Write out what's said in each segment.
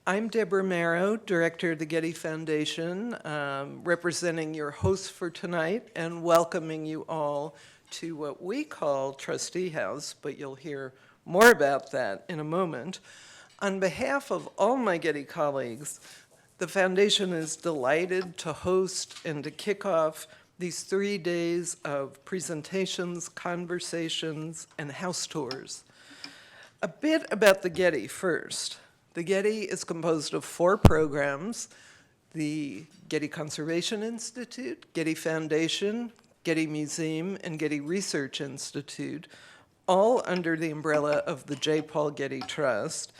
I'm Deborah Marrow, Director of the Getty Foundation, representing your host for tonight and welcoming you all to what we call Trustee House, but you'll hear more about that in a moment. On behalf of all my Getty colleagues, the Foundation is delighted to host and to kick off these 3 days of presentations, conversations, and house tours. A bit about the Getty first. The Getty is composed of 4 programs: the Getty Conservation Institute, Getty Foundation, Getty Museum, and Getty Research Institute, all under the umbrella of the J. Paul Getty Trust.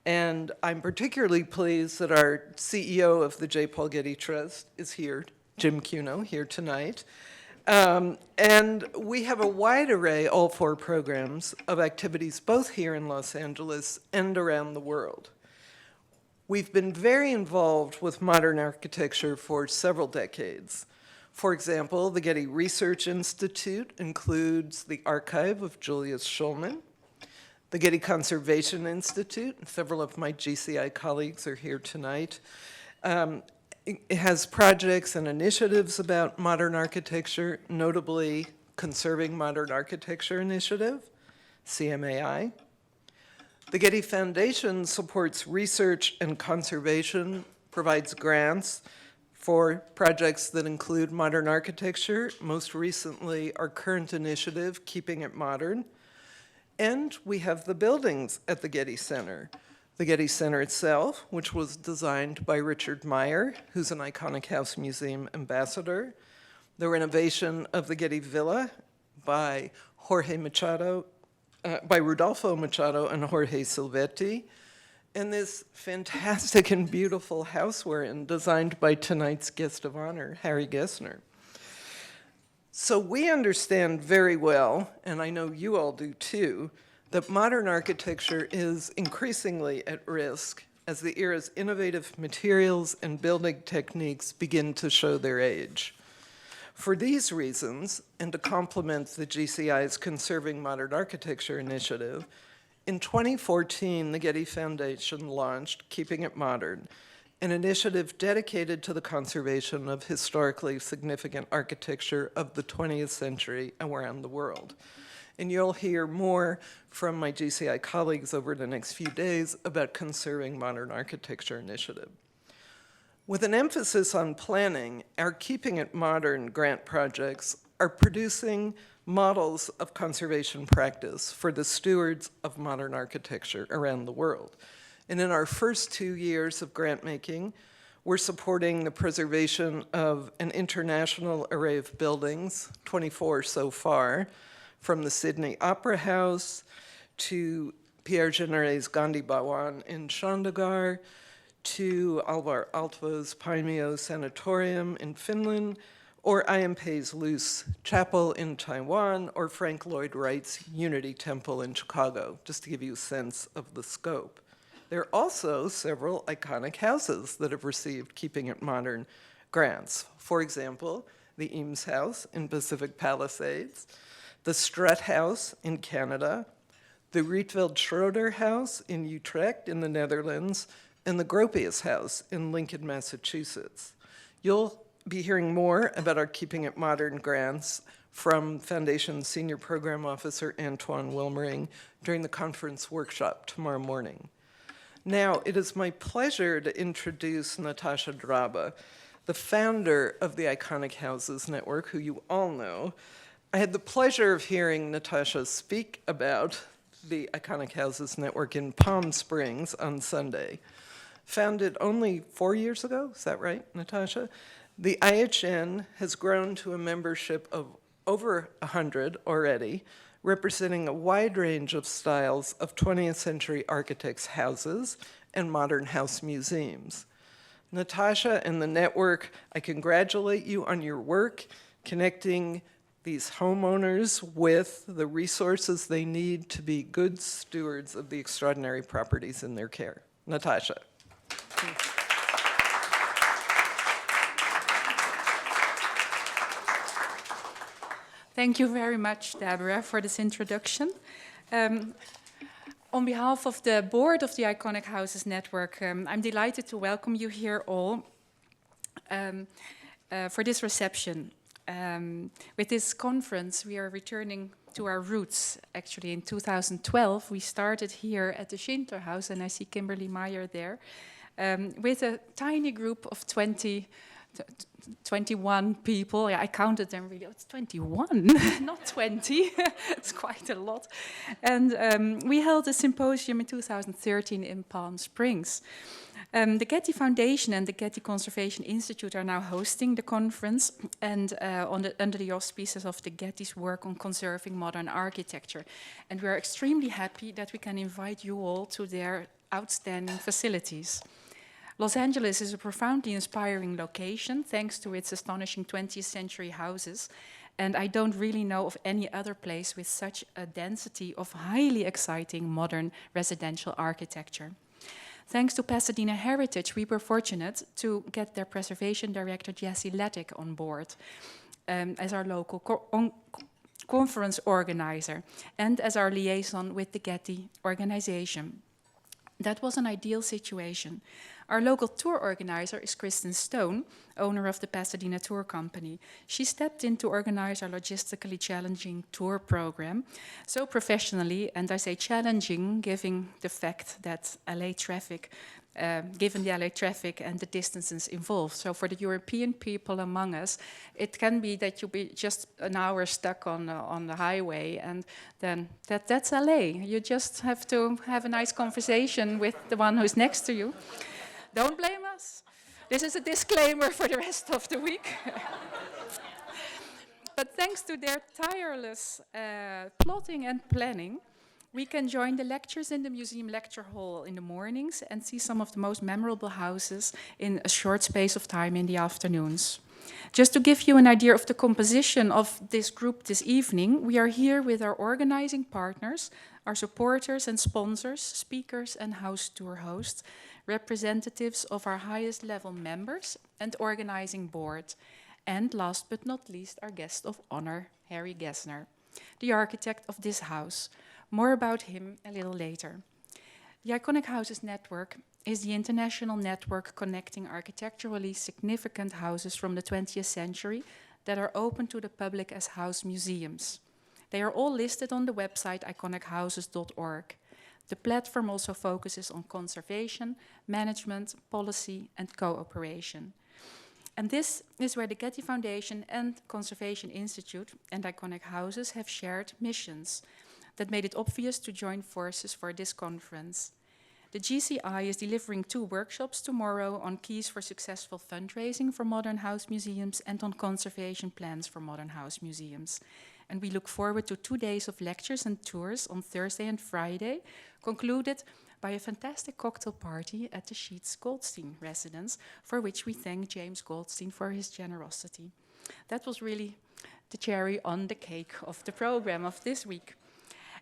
And I'm particularly pleased that our CEO of the J. Paul Getty Trust is here, Jim Cuno, here tonight. And we have a wide array, all 4 programs, of activities both here in Los Angeles and around the world. We've been very involved with modern architecture for several decades. For example, the Getty Research Institute includes the archive of Julius Shulman. The Getty Conservation Institute, several of my GCI colleagues are here tonight, it has projects and initiatives about modern architecture, notably Conserving Modern Architecture Initiative, CMAI. The Getty Foundation supports research and conservation, provides grants for projects that include modern architecture, most recently our current initiative, Keeping It Modern. And we have the buildings at the Getty Center. The Getty Center itself, which was designed by Richard Meyer, who's an Iconic House Museum ambassador. The renovation of the Getty Villa by Rudolfo Machado and Jorge Silvetti. And this fantastic and beautiful house we're in, designed by tonight's guest of honor, Harry Gesner. So we understand very well, and I know you all do too, that modern architecture is increasingly at risk as the era's innovative materials and building techniques begin to show their age. For these reasons, and to complement the GCI's Conserving Modern Architecture initiative, in 2014, the Getty Foundation launched Keeping It Modern, an initiative dedicated to the conservation of historically significant architecture of the 20th century around the world. And you'll hear more from my GCI colleagues over the next few days about Conserving Modern Architecture initiative. With an emphasis on planning, our Keeping It Modern grant projects are producing models of conservation practice for the stewards of modern architecture around the world. And in our first 2 years of grant making, we're supporting the preservation of an international array of buildings, 24 so far, from the Sydney Opera House to Pierre Jeanneret's Gandhi Bhawan in Chandigarh, to Alvar Aalto's Paimio Sanatorium in Finland, or I.M. Pei's Luce Chapel in Taiwan, or Frank Lloyd Wright's Unity Temple in Chicago, just to give you a sense of the scope. There are also several iconic houses that have received Keeping It Modern grants. For example, the Eames House in Pacific Palisades, the Strutt House in Canada, the Rietveld Schroeder House in Utrecht in the Netherlands, and the Gropius House in Lincoln, Massachusetts. You'll be hearing more about our Keeping It Modern grants from Foundation Senior Program Officer Antoine Wilmering during the conference workshop tomorrow morning. Now, it is my pleasure to introduce Natasha Draba, the founder of the Iconic Houses Network, who you all know. I had the pleasure of hearing Natasha speak about the Iconic Houses Network in Palm Springs on Sunday. Founded only 4 years ago, is that right, Natasha? The IHN has grown to a membership of over 100 already, representing a wide range of styles of 20th century architects' houses and modern house museums. Natasha and the network, I congratulate you on your work connecting these homeowners with the resources they need to be good stewards of the extraordinary properties in their care. Natasha. Thank you very much, Deborah, for this introduction. On behalf of the board of the Iconic Houses Network, I'm delighted to welcome you here all for this reception. With this conference, we are returning to our roots. Actually, in 2012, we started here at the Scantlin House, and I see Kimberly Meyer there, with a tiny group of 21 people. Yeah, I counted them really. It's 21, not 20. It's quite a lot. And we held a symposium in 2013 in Palm Springs. The Getty Foundation and the Getty Conservation Institute are now hosting the conference, and under the auspices of the Getty's work on conserving modern architecture. And we are extremely happy that we can invite you all to their outstanding facilities. Los Angeles is a profoundly inspiring location, thanks to its astonishing 20th century houses. And I don't really know of any other place with such a density of highly exciting modern residential architecture. Thanks to Pasadena Heritage, we were fortunate to get their preservation director, Jesse Lattick, on board as our local conference organizer and as our liaison with the Getty organization. That was an ideal situation. Our local tour organizer is Kristen Stone, owner of the Pasadena Tour Company. She stepped in to organize our logistically challenging tour program, so professionally, and I say challenging, given the fact that LA traffic, given the LA traffic and the distances involved. So for the European people among us, it can be that you'll be just an hour stuck on the highway, and then that's LA. You just have to have a nice conversation with the one who's next to you. Don't blame us. This is a disclaimer for the rest of the week. But thanks to their tireless plotting and planning, we can join the lectures in the museum lecture hall in the mornings and see some of the most memorable houses in a short space of time in the afternoons. Just to give you an idea of the composition of this group this evening, we are here with our organizing partners, our supporters and sponsors, speakers and house tour hosts, representatives of our highest level members and organizing board, and last but not least, our guest of honor, Harry Gesner, the architect of this house. More about him a little later. The Iconic Houses Network is the international network connecting architecturally significant houses from the 20th century that are open to the public as house museums. They are all listed on the website iconichouses.org. The platform also focuses on conservation, management, policy, and cooperation. And this is where the Getty Foundation and Conservation Institute and Iconic Houses have shared missions that made it obvious to join forces for this conference. The GCI is delivering 2 workshops tomorrow on keys for successful fundraising for modern house museums and on conservation plans for modern house museums. And we look forward to 2 days of lectures and tours on Thursday and Friday, concluded by a fantastic cocktail party at the Sheats-Goldstein residence, for which we thank James Goldstein for his generosity. That was really the cherry on the cake of the program of this week.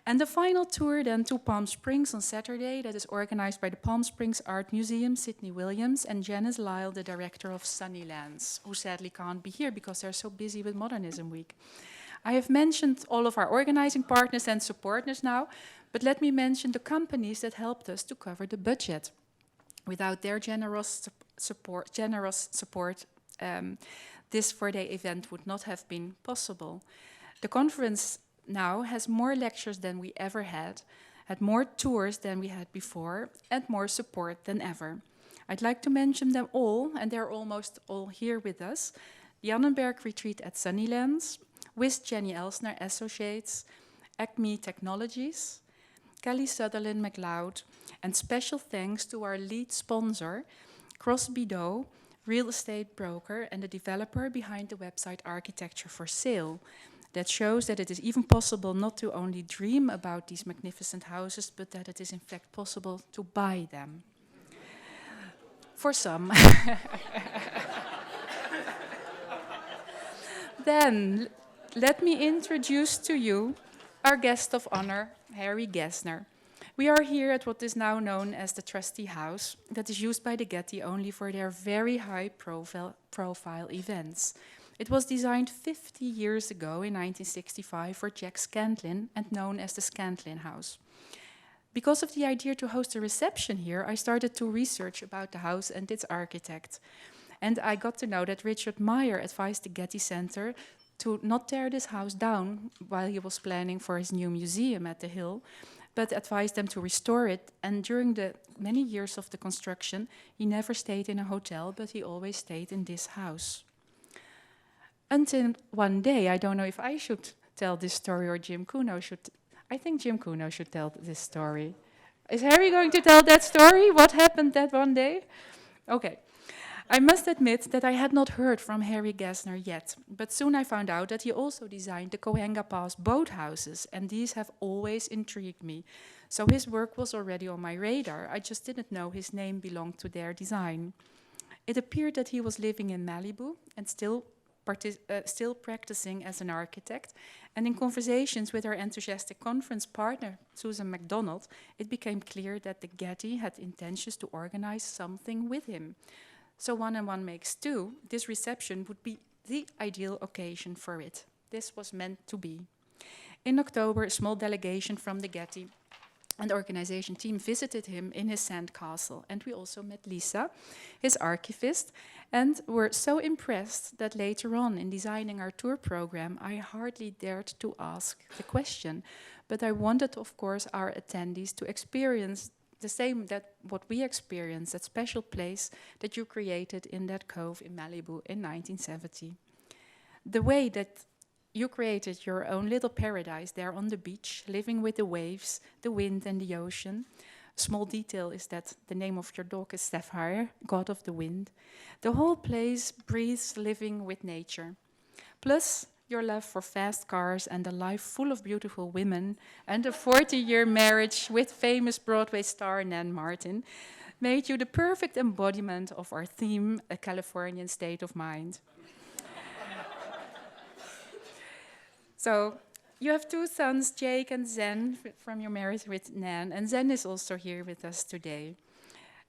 And the final tour then to Palm Springs on Saturday, that is organized by the Palm Springs Art Museum, Sydney Williams, and Janice Lyle, the director of Sunnylands, who sadly can't be here because they're so busy with Modernism Week. I have mentioned all of our organizing partners and supporters now, but let me mention the companies that helped us to cover the budget. Without their generous support, this 4-day event would not have been possible. The conference now has more lectures than we ever had more tours than we had before, and more support than ever. I'd like to mention them all, and they're almost all here with us. The Annenberg retreat at Sunnylands, with Jenny Elsner Associates, Acme Technologies, Kelly Sutherland McLeod, and special thanks to our lead sponsor, Crosby Doe, real estate broker and the developer behind the website Architecture for Sale. That shows that it is even possible not to only dream about these magnificent houses, but that it is in fact possible to buy them. For some. Then, let me introduce to you our guest of honor, Harry Gesner. We are here at what is now known as the Trustee House, that is used by the Getty only for their very high profile events. It was designed 50 years ago in 1965 for Jack Scantlin and known as the Scantlin House. Because of the idea to host a reception here, I started to research about the house and its architect. And I got to know that Richard Meyer advised the Getty Center to not tear this house down while he was planning for his new museum at the Hill, but advised them to restore it. And during the many years of the construction, he never stayed in a hotel, but he always stayed in this house. Until one day, I don't know if I should tell this story or Jim Cuno should. I think Jim Cuno should tell this story. Is Harry going to tell that story? What happened that one day? Okay. I must admit that I had not heard from Harry Gesner yet, but soon I found out that he also designed the Coenga Pass boathouses, and these have always intrigued me. So his work was already on my radar. I just didn't know his name belonged to their design. It appeared that he was living in Malibu and still practicing as an architect, and in conversations with our enthusiastic conference partner, Susan MacDonald, it became clear that the Getty had intentions to organize something with him. So 1 and 1 makes 2, this reception would be the ideal occasion for it. This was meant to be. In October, a small delegation from the Getty and organization team visited him in his sandcastle, and we also met Lisa, his archivist, and were so impressed that later on in designing our tour program, I hardly dared to ask the question, but I wanted, of course, our attendees to experience the same that what we experienced, that special place that you created in that cove in Malibu in 1970. The way that you created your own little paradise there on the beach, living with the waves, the wind and the ocean. Small detail is that the name of your dog is Sapphire, god of the wind. The whole place breathes living with nature. Plus, your love for fast cars and a life full of beautiful women and a 40-year marriage with famous Broadway star Nan Martin made you the perfect embodiment of our theme, a Californian state of mind. So, you have 2 sons, Jake and Zen, from your marriage with Nan, and Zen is also here with us today.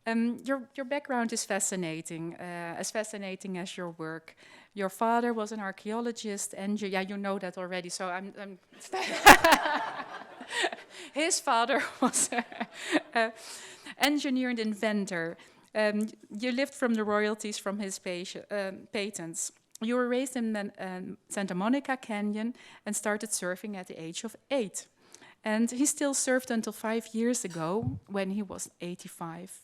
Your background is fascinating as your work. Your father was an archaeologist, and you know that already. So I'm his father was an engineer and inventor. You lived from the royalties from his patents. You were raised in Santa Monica Canyon and started surfing at the age of 8. And he still surfed until 5 years ago, when he was 85.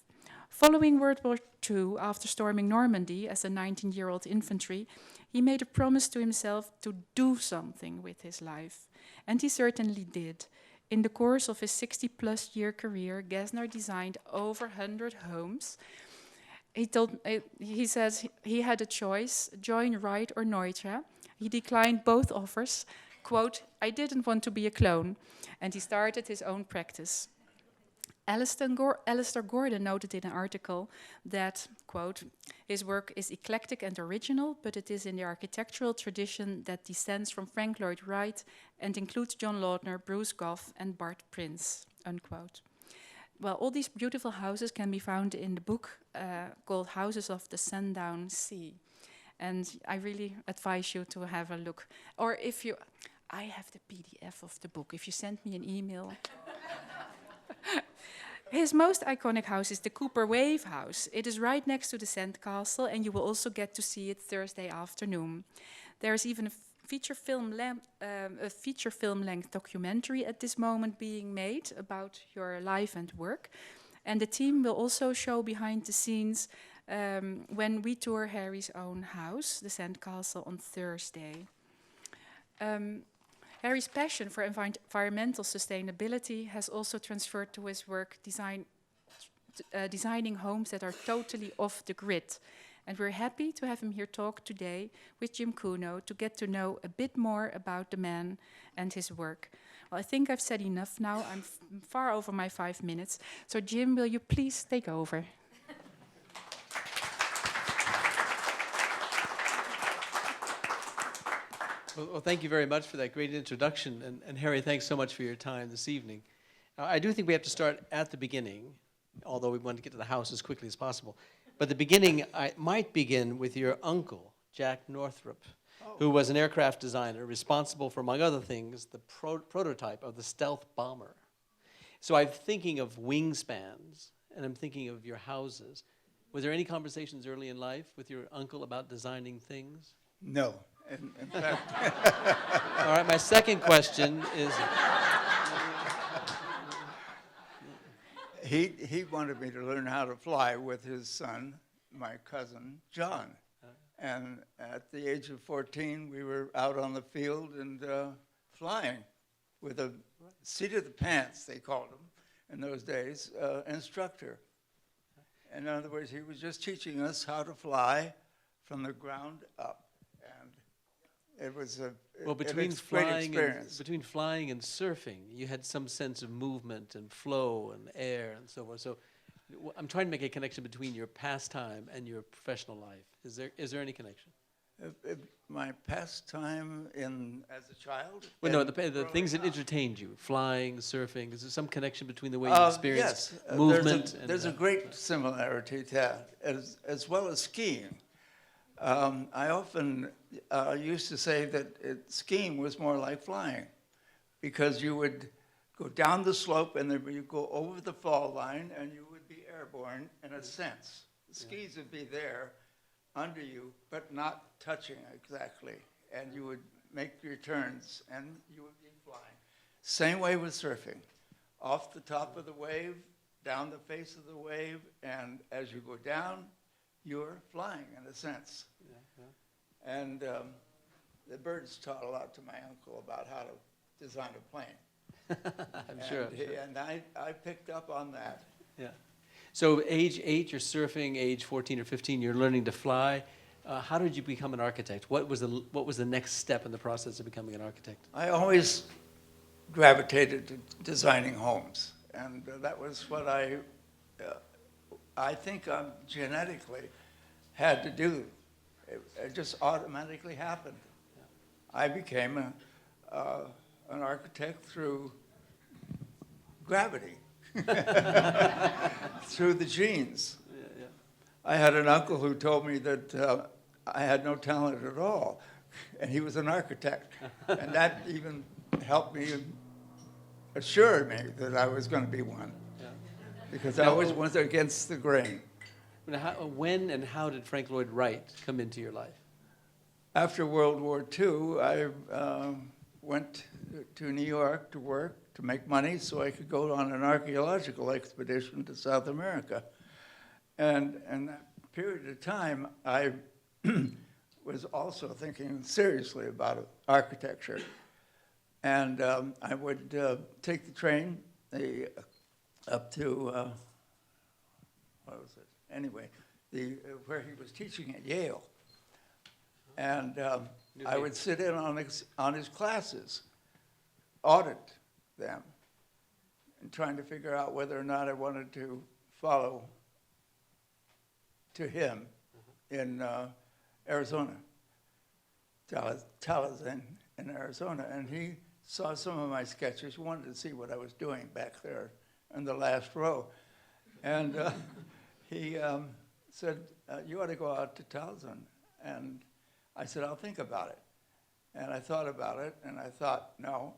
Following World War II, after storming Normandy as a 19-year-old infantry, he made a promise to himself to do something with his life. And he certainly did. In the course of his 60-plus year career, Gesner designed over 100 homes. He says he had a choice, join Wright or Neutra. He declined both offers. Quote, I didn't want to be a clone. And he started his own practice. Alistair Gordon noted in an article that, quote, his work is eclectic and original, but it is in the architectural tradition that descends from Frank Lloyd Wright and includes John Lautner, Bruce Goff, and Bart Prince, unquote. Well, all these beautiful houses can be found in the book called Houses of the Sundown Sea. And I really advise you to have a look. Or if you, I have the PDF of the book. If you send me an email. His most iconic house is the Cooper Wave House. It is right next to the Sandcastle, and you will also get to see it Thursday afternoon. There is even a feature film length documentary at this moment being made about your life and work. And the team will also show behind the scenes when we tour Harry's own house, the Sandcastle, on Thursday. Harry's passion for environmental sustainability has also transferred to his work designing homes that are totally off the grid. And we're happy to have him here talk today with Jim Cuno to get to know a bit more about the man and his work. Well, I think I've said enough now. I'm far over my 5 minutes. So Jim, will you please take over? Well, thank you very much for that great introduction. And Harry, thanks so much for your time this evening. I do think we have to start at the beginning, although we want to get to the house as quickly as possible. But the beginning, I might begin with your uncle, Jack Northrop, who was an aircraft designer responsible for, among other things, the prototype of the stealth bomber. So I'm thinking of wingspans, and I'm thinking of your houses. Was there any conversations early in life with your uncle about designing things? No. In fact, All right, my second question is, he wanted me to learn how to fly with his son, my cousin, John. And at the age of 14, we were out on the field and flying with a seat of the pants, they called him in those days, instructor. In other words, he was just teaching us how to fly from the ground up. And it was well, great experience. between flying and surfing, you had some sense of movement and flow and air and so forth. So I'm trying to make a connection between your pastime and your professional life. Is there any connection? My pastime as a child? Well, no, and the growing things that up. entertained you, flying, surfing. Is there some connection between the way you experience Yes, movement? there's a great similarity to that, as well as skiing. I often used to say that skiing was more like flying, because you would go down the slope and then you go over the fall line and you would be airborne in a sense. The skis would be there under you, but not touching exactly. And you would make your turns and you would be flying. Same way with surfing. Off the top of the wave, down the face of the wave, and as you go down, you're flying in a sense. And the birds taught a lot to my uncle about how to design a plane. I'm sure. And I picked up on that. Yeah. So age 8, you're surfing. Age 14 or 15, you're learning to fly. How did you become an architect? What was the next step in the process of becoming an architect? I always gravitated to designing homes, and that was what I think I genetically had to do. It just automatically happened. I became an architect through gravity, through the genes. Yeah. I had an uncle who told me that I had no talent at all, and he was an architect. And that even helped me and assured me that I was going to be one, because I always went against the grain. When and how did Frank Lloyd Wright come into your life? After World War II, I went to New York to work, to make money, so I could go on an archaeological expedition to South America. And in that period of time, I was also thinking seriously about architecture. And I would take the train up to, what was it? Anyway, where he was teaching at Yale. And I would sit in on his classes, audit them, and trying to figure out whether or not I wanted to follow to him in Arizona, Talazin in Arizona. And he saw some of my sketches, wanted to see what I was doing back there in the last row. And he said, you ought to go out to Talazin. And I said, I'll think about it. And I thought about it, and I thought, no,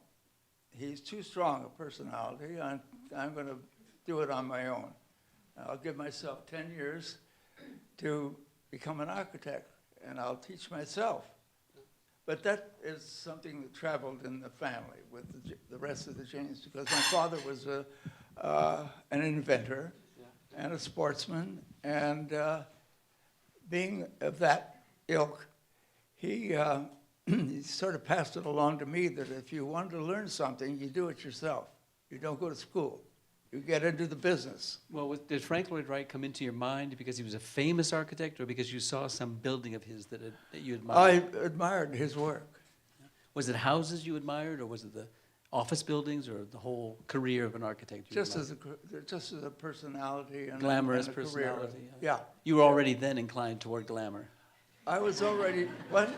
he's too strong a personality. I'm going to do it on my own. I'll give myself 10 years to become an architect, and I'll teach myself. But that is something that traveled in the family with the rest of the genes, because my father was an inventor and a sportsman, and being of that ilk, he sort of passed it along to me that if you wanted to learn something, you do it yourself. You don't go to school. You get into the business. Well, did Frank Lloyd Wright come into your mind because he was a famous architect, or because you saw some building of his that you admired? I admired his work. Was it houses you admired, or was it the office buildings, or the whole career of an architect you Just admired? as a personality and Glamorous and a personality. career. Yeah. You were already then inclined toward glamour. I was already, what?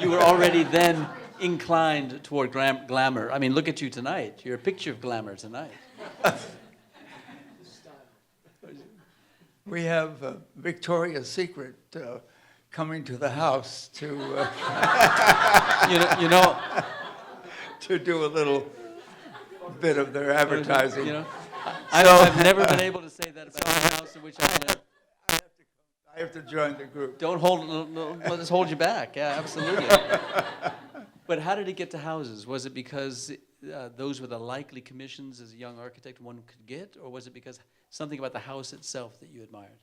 You were already then inclined toward glamour. I mean, look at you tonight. You're a picture of glamour tonight. We have Victoria's Secret coming to the house to You know, to do a little bit of their advertising. You know, I've never been able to say that about the house in which I live. I have to join the group. Don't hold, let us hold you back. Yeah, absolutely. But how did it get to houses? Was it because those were the likely commissions as a young architect one could get, or was it because something about the house itself that you admired?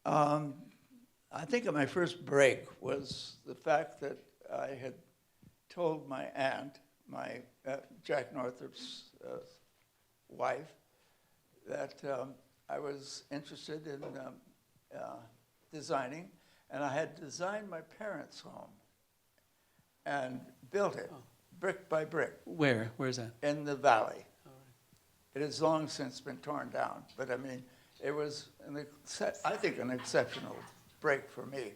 I think my first break was the fact that I had told my aunt, Jack Northrop's wife, that I was interested in designing, and I had designed my parents' home and built it brick by brick Where? Where's that? in the valley. It has long since been torn down, but I mean, it was, I think, an exceptional break for me,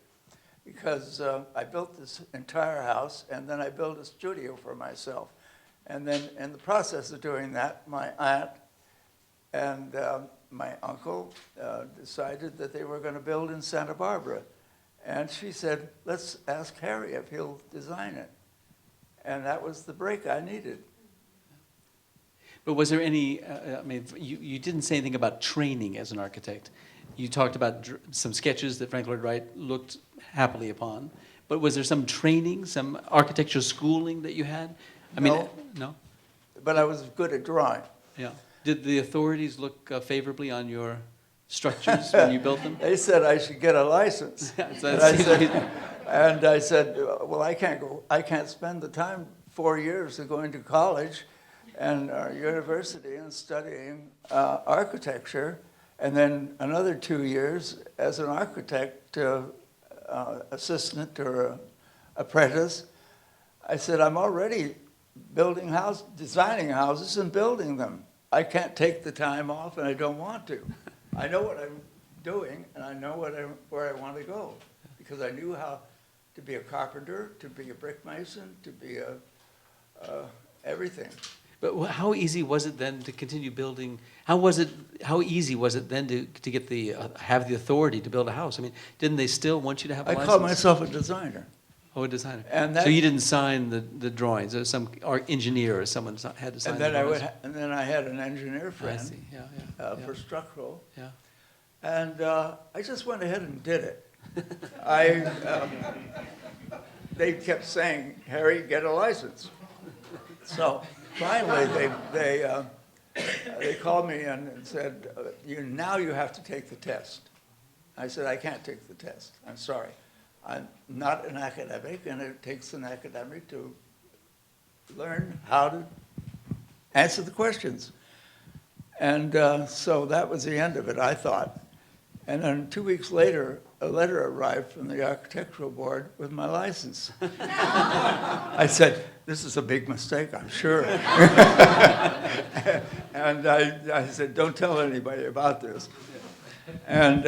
because I built this entire house, and then I built a studio for myself. And then in the process of doing that, my aunt and my uncle decided that they were going to build in Santa Barbara. And she said, let's ask Harry if he'll design it. And that was the break I needed. But was there any, I mean, you didn't say anything about training as an architect. You talked about some sketches that Frank Lloyd Wright looked happily upon. But was there some training, some architecture schooling that you had? I mean, no? But I was good at drawing. Yeah. Did the authorities look favorably on your structures when you built them? They said I should get a license. And I said, well, I can't spend the time, 4 years of going to college and university and studying architecture, and then another 2 years as an architect assistant or apprentice. I said, I'm already designing houses and building them. I can't take the time off, and I don't want to. I know what I'm doing, and I know where I want to go, because I knew how to be a carpenter, to be a brick mason, to be everything. But how easy was it then to continue building? How easy was it then to get have the authority to build a house? I mean, didn't they still want you to have a license? I call myself a designer. Oh, a designer. And so you didn't sign the drawings, or some engineer or someone had to sign and the then drawings? And then I had an engineer friend. I see. Yeah. For structural. Yeah. And I just went ahead and did it. They kept saying, Harry, get a license. So finally, they called me in and said, now you have to take the test. I said, I can't take the test. I'm sorry. I'm not an academic, and it takes an academic to learn how to answer the questions. And so that was the end of it, I thought. And then 2 weeks later, a letter arrived from the architectural board with my license. I said, this is a big mistake, I'm sure. And I said, don't tell anybody about this. And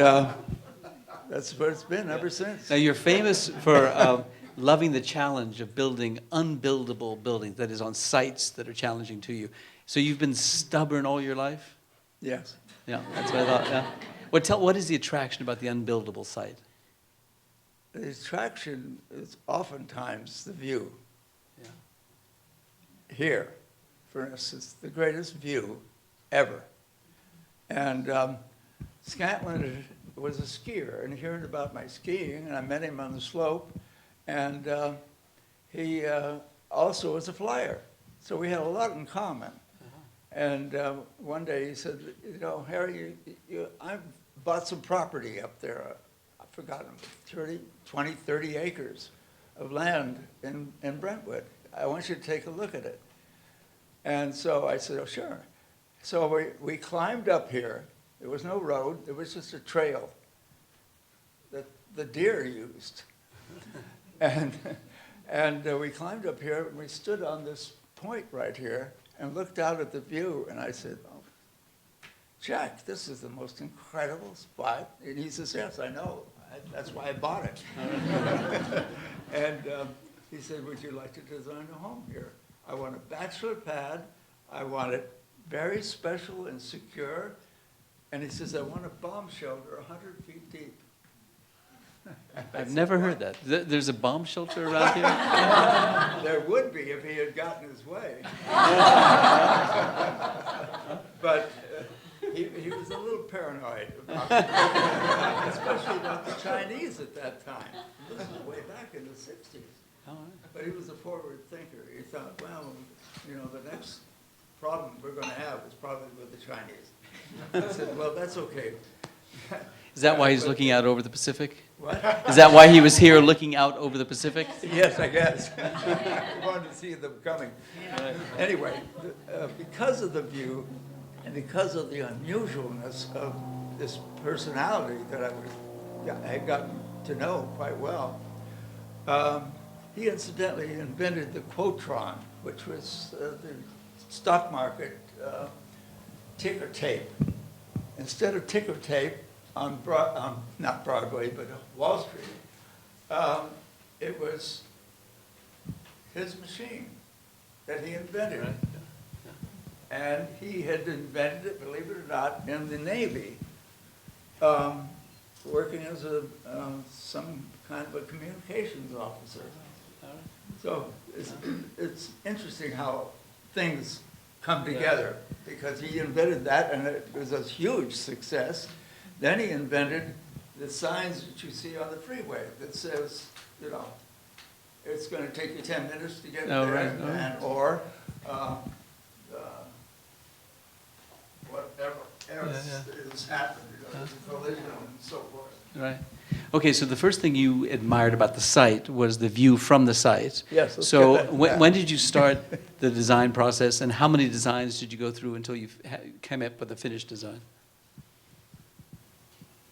that's what it's been ever since. Now, you're famous for loving the challenge of building unbuildable buildings, that is, on sites that are challenging to you. So you've been stubborn all your life? Yes. Yeah, that's what I thought, yeah. What is the attraction about the unbuildable site? The attraction is oftentimes the view. Yeah. Here, for instance, the greatest view ever. And Scantlin was a skier, and he heard about my skiing, and I met him on the slope, and he also was a flyer. So we had a lot in common. And one day he said, Harry, I've bought some property up there. I've forgotten, 20, 30 acres of land in Brentwood. I want you to take a look at it. And so I said, oh, sure. So we climbed up here. There was no road. There was just a trail that the deer used. And we climbed up here, and we stood on this point right here and looked out at the view, and I said, oh, Jack, this is the most incredible spot. And he says, yes, I know. That's why I bought it. And he said, would you like to design a home here? I want a bachelor pad. I want it very special and secure. And he says, I want a bomb shelter 100 feet deep. I've never heard that. There's a bomb shelter around here? There would be if he had gotten his way. But he was a little paranoid about it, especially about the Chinese at that time. This is way back in the 60s. All right. But he was a forward thinker. He thought, well, you know, the next problem we're going to have is probably with the Chinese. I said, well, that's okay. Is that why he's looking out over the Pacific? What? Is that why he was here looking out over the Pacific? Yes, I guess. I wanted to see them coming. Anyway, because of the view and because of the unusualness of this personality that I had gotten to know quite well, he incidentally invented the Quotron, which was the stock market ticker tape. Instead of ticker tape on not Broadway, but Wall Street, it was his machine that he invented. Right. And he had invented it, believe it or not, in the Navy, working as some kind of a communications officer. So it's interesting how things come together, because he invented that and it was a huge success. Then he invented the signs that you see on the freeway that says, you know, it's going to take you 10 minutes to get there, Right. and, or whatever else is happening, you know, there's a collision and so forth. Right. Okay, so the first thing you admired about the site was the view from the site. Yes, let's So get that. when did you start the design process, and how many designs did you go through until you came up with a finished design?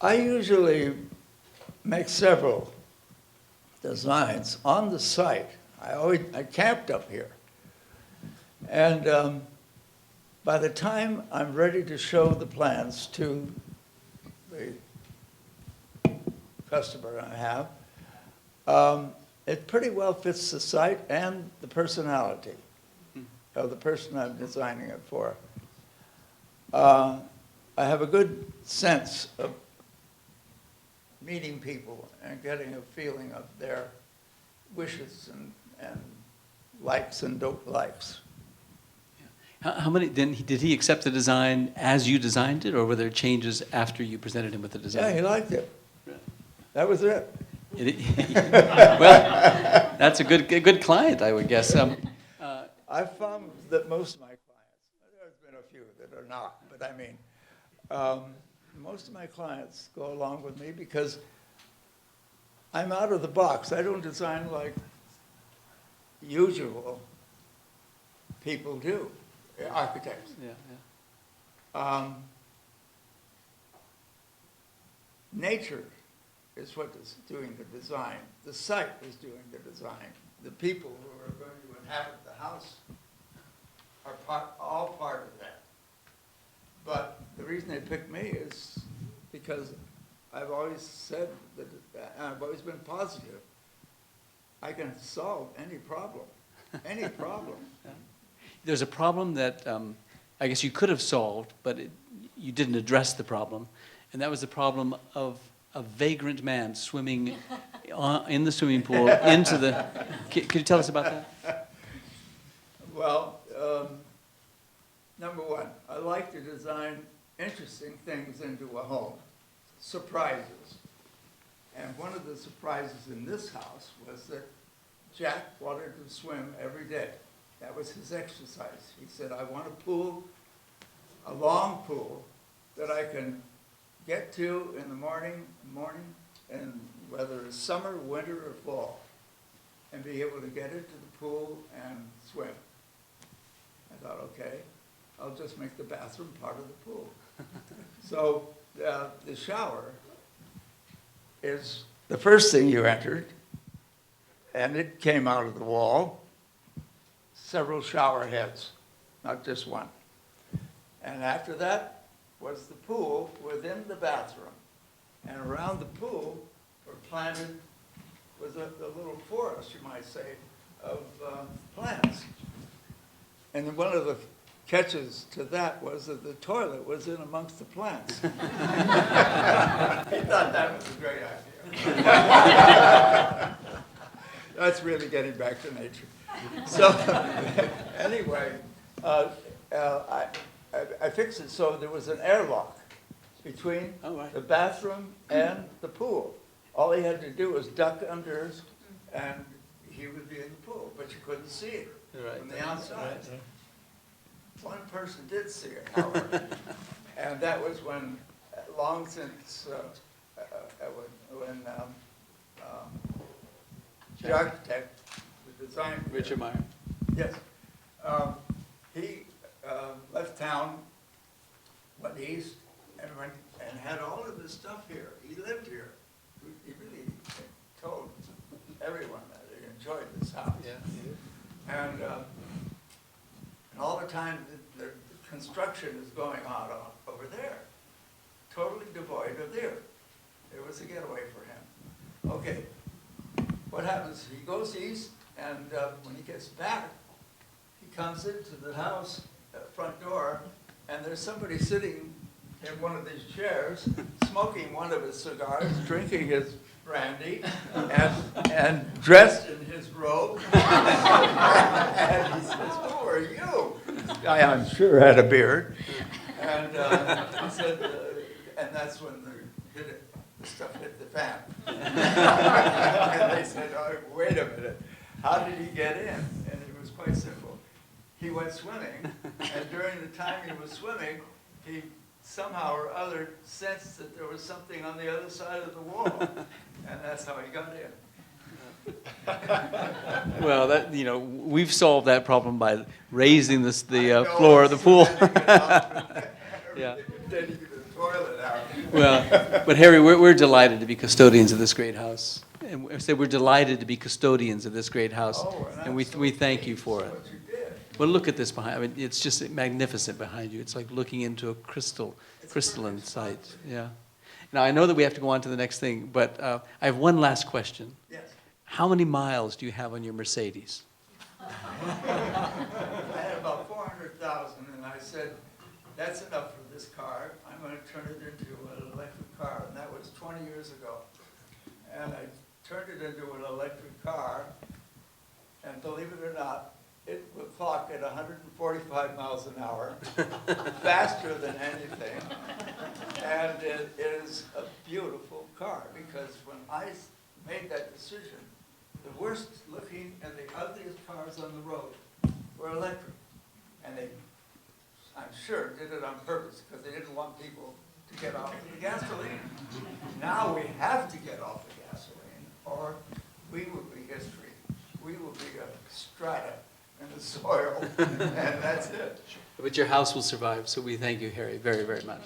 I usually make several designs on the site. I camped up here. And by the time I'm ready to show the plans to the customer I have, it pretty well fits the site and the personality of the person I'm designing it for. I have a good sense of meeting people and getting a feeling of their wishes and likes and don't likes. How many, then, did he accept the design as you designed it, or were there changes after you presented him with the design? Yeah, he liked it. That was it. Well, that's a good client, I would guess. I've found that most of my clients, there's been a few that are not, but I mean, most of my clients go along with me because I'm out of the box. I don't design like usual people do, architects. Yeah. Nature is what is doing the design. The site is doing the design. The people who are going to inhabit the house are all part of that. But the reason they picked me is because I've always said that, I've always been positive. I can solve any problem, any problem. There's a problem that I guess you could have solved, but you didn't address the problem, and that was the problem of a vagrant man swimming in the swimming pool into the... Could you tell us about that? Well, number one, I like to design interesting things into a home, surprises. And one of the surprises in this house was that Jack wanted to swim every day. That was his exercise. He said, I want a pool, a long pool, that I can get to in the morning, and whether it's summer, winter, or fall, and be able to get into the pool and swim. I thought, okay, I'll just make the bathroom part of the pool. So the shower is the first thing you entered, and it came out of the wall, several shower heads, not just one. And after that was the pool within the bathroom. And around the pool were planted, was a little forest, you might say, of plants. And one of the catches to that was that the toilet was in amongst the plants. He thought that was a great idea. That's really getting back to nature. So, anyway, I fixed it so there was an airlock between Oh, right. the bathroom and the pool. All he had to do was duck under and he would be in the pool, but you couldn't see it Right. from the outside. One person did see it, however, and that was when, long since, when the architect, the design. Richard Meyer. Yes. He left town, went east, and had all of this stuff here. He lived here. He really told everyone that he enjoyed this house. And all the time, the construction is going on over there, totally devoid of there. It was a getaway for him. Okay, what happens? He goes east, and when he gets back, he comes into the house, front door, and there's somebody sitting in one of these chairs, smoking one of his cigars, drinking his brandy, and dressed in his robe. And he says, "Who are you?" This guy, I'm sure, had a beard. And he said, and that's when the stuff hit the fan. And they said, "Oh, wait a minute, how did he get in?" And it was quite simple. He went swimming, and during the time he was swimming, he somehow or other sensed that there was something on the other side of the wall, and that's how he got in. Well, that, we've solved that problem by raising the floor of the pool. Yeah. Taking the toilet out. Well, but Harry, we're delighted to be custodians of this great house. And I said we're delighted to be custodians of this great house. Oh, And we thank you for it. What you did. Well, look at this behind. I mean, it's just magnificent behind you. It's like looking into a crystalline sight. Yeah. Now, I know that we have to go on to the next thing, but I have one last question. Yes. How many miles do you have on your Mercedes? I had about 400,000, and I said, that's enough for this car. I'm going to turn it into an electric car, and that was 20 years ago. And I turned it into an electric car, and believe it or not, it will clock at 145 miles an hour, faster than anything. And it is a beautiful car, because when I made that decision, the worst looking and the ugliest cars on the road were electric. And they, I'm sure, did it on purpose, because they didn't want people to get off of the gasoline. Now we have to get off the gasoline, or we will be history. We will be a strata in the soil, and that's it. But your house will survive, so we thank you, Harry, very, very much.